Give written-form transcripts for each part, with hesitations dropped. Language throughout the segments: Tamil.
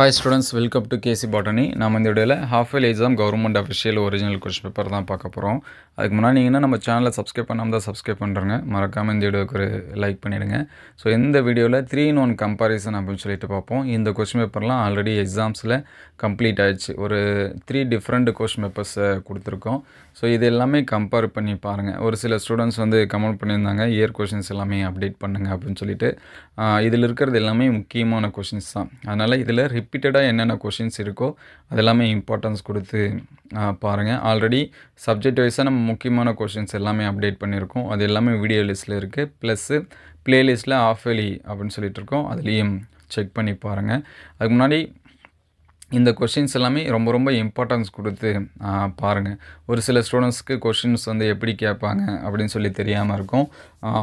Hi students, welcome to KC Botany. நாம் இந்த வீடியோவில் half yearly exam government official original question paper தான் பார்க்க போகிறோம். அதுக்கு முன்னாடி நீங்கள் நம்ம சேனலை சப்ஸ்கிரைப் பண்ணாமல் தான் சப்ஸ்கிரைப் பண்ணுறங்க. மறக்காமல் இந்த வீடியோக்கு ஒரு லைக் பண்ணிவிடுங்க. ஸோ இந்த வீடியோவில் 3-in-1 கம்பாரிசன் அப்படின்னு சொல்லிட்டு பார்ப்போம். இந்த கொஸ்டின் பேப்பர்லாம் ஆல்ரெடி எக்ஸாம்ஸில் கம்ப்ளீட் ஆகிடுச்சு. ஒரு 3 டிஃப்ரெண்ட் கொஸ்டின் பேப்பர்ஸை கொடுத்துருக்கோம். ஸோ இது எல்லாமே கம்பேர் பண்ணி பாருங்கள். ஒரு சில ஸ்டூடெண்ட்ஸ் வந்து கமெண்ட் பண்ணியிருந்தாங்க, இயர் கொஷின்ஸ் எல்லாமே அப்டேட் பண்ணுங்கள் அப்படின்னு சொல்லிட்டு. இதில் இருக்கிறது எல்லாமே முக்கியமான கொஷின்ஸ் தான். அதனால் இதில் ரிப்பீட்டடாக என்னென்ன கொஷின்ஸ் இருக்கோ அதெல்லாமே இம்பார்ட்டன்ஸ் கொடுத்து பாருங்கள். ஆல்ரெடி சப்ஜெக்ட் வைஸாக நம்ம முக்கியமான கொஷின்ஸ் எல்லாமே அப்டேட் பண்ணியிருக்கோம். அது எல்லாமே வீடியோ லிஸ்ட்டில் இருக்குது. ப்ளஸ்ஸு ப்ளேலிஸ்ட்டில் ஆஃப் இயர்லி அப்படின்னு சொல்லிட்டு இருக்கோம். அதுலேயும் செக் பண்ணி பாருங்கள். அதுக்கு முன்னாடி இந்த கொஷின்ஸ் எல்லாமே ரொம்ப ரொம்ப இம்பார்ட்டன்ஸ் கொடுத்து பாருங்கள். ஒரு சில ஸ்டூடெண்ட்ஸ்க்கு கொஷின்ஸ் வந்து எப்படி கேட்பாங்க அப்படின்னு சொல்லி தெரியாமல் இருக்கும்.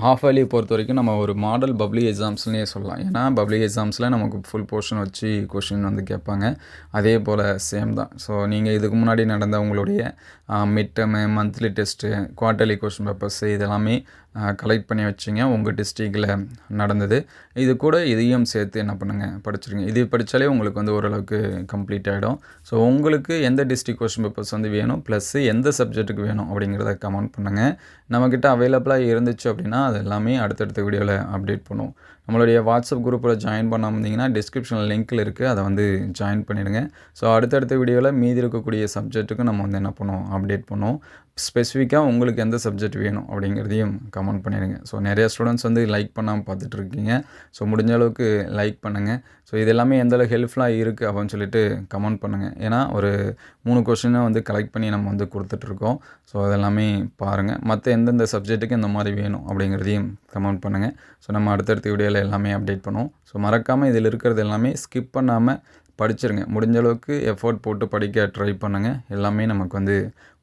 ஹாஃப் இயர்லி பொறுத்த வரைக்கும் நம்ம ஒரு மாடல் பப்ளிக் எக்ஸாம்ஸ்னே சொல்லலாம். ஏன்னா பப்ளிக் எக்ஸாம்ஸில் நமக்கு ஃபுல் போர்ஷன் வச்சு கொஷின் வந்து கேட்பாங்க. அதே போல் சேம் தான். ஸோ நீங்கள் இதுக்கு முன்னாடி நடந்த உங்களுடைய mid term, monthly test, quarterly question papers இதெல்லாமே கலெக்ட் பண்ணி வச்சிங்க. உங்கள் டிஸ்ட்ரிக்டில் நடந்தது. இது கூட இதையும் சேர்த்து என்ன பண்ணுங்கள், படிச்சிருங்க. இது படித்தாலே உங்களுக்கு வந்து ஓரளவுக்கு கம்ப்ளீட் ஆகிடும். ஸோ உங்களுக்கு எந்த டிஸ்ட்ரிக்ட் கொஷின் பேப்பர்ஸ் வந்து வேணும், ப்ளஸ்ஸு எந்த சப்ஜெக்ட்டுக்கு வேணும் அப்படிங்கிறத கமெண்ட் பண்ணுங்கள். நம்மக்கிட்ட அவைலபிளாக இருந்துச்சு அப்படின்னா அது எல்லாமே அடுத்தடுத்த வீடியோவில் அப்டேட் பண்ணுவோம். நம்மளுடைய வாட்ஸ்அப் குரூப்பில் ஜாயின் பண்ணாமல் இருந்தீங்கன்னா டிஸ்கிரிப்ஷனில் லிங்க்கில் இருக்குது, அதை வந்து ஜாயின் பண்ணிவிடுங்க. ஸோ அடுத்தடுத்த வீடியோவில் மீதி இருக்கக்கூடிய சப்ஜெக்ட்டுக்கு நம்ம வந்து என்ன பண்ணுவோம், அப்டேட் பண்ணுவோம். ஸ்பெசிஃபிக்காக உங்களுக்கு எந்த சப்ஜெக்ட் வேணும் அப்படிங்கிறதையும் கமெண்ட் பண்ணிடுங்க. ஸோ நிறையா ஸ்டூடெண்ட்ஸ் வந்து லைக் பண்ணாமல் பார்த்துட்ருக்கீங்க. ஸோ முடிஞ்ச அளவுக்கு லைக் பண்ணுங்கள். ஸோ இது எல்லாமே எந்தளவு ஹெல்ப்ஃபுல்லாக இருக்குது அப்படின்னு சொல்லிட்டு கமெண்ட் பண்ணுங்கள். ஏன்னா ஒரு 3 கொஷினை வந்து கலெக்ட் பண்ணி நம்ம வந்து கொடுத்துட்ருக்கோம். ஸோ அதெல்லாமே பாருங்கள். மற்ற எந்தெந்த சப்ஜெக்ட்டுக்கு இந்த மாதிரி வேணும் அப்படிங்கிறதையும் கமெண்ட் பண்ணுங்கள். ஸோ நம்ம அடுத்தடுத்த வீடியோவில் எல்லாமே அப்டேட் பண்ணுவோம். ஸோ மறக்காமல் இதில் இருக்கிறது எல்லாமே ஸ்கிப் பண்ணாமல் படிச்சிருங்க. முடிஞ்ச அளவுக்கு எஃபோர்ட் போட்டு படிக்க ட்ரை பண்ணுங்கள். எல்லாமே நமக்கு வந்து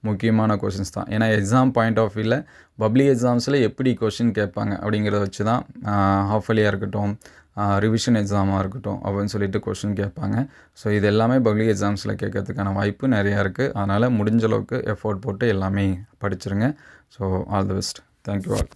முக்கியமான கொஷின்ஸ் தான். ஏன்னா எக்ஸாம் பாயிண்ட் ஆஃப் வியூவில் பப்ளிக் எக்ஸாம்ஸில் எப்படி கொஷின் கேட்பாங்க அப்படிங்கிறத வச்சு தான் ஹாஃப் இயர்லியாக இருக்கட்டும், ரிவிஷன் எக்ஸாமாக இருக்கட்டும் அப்படின்னு சொல்லிட்டு கொஷின் கேட்பாங்க. ஸோ இது எல்லாமே பப்ளிக் எக்ஸாம்ஸில் கேட்கறதுக்கான வாய்ப்பு நிறையா இருக்குது. அதனால் முடிஞ்ச அளவுக்கு எஃபோர்ட் போட்டு எல்லாமே படிச்சிருங்க. So all the best. Thank you all.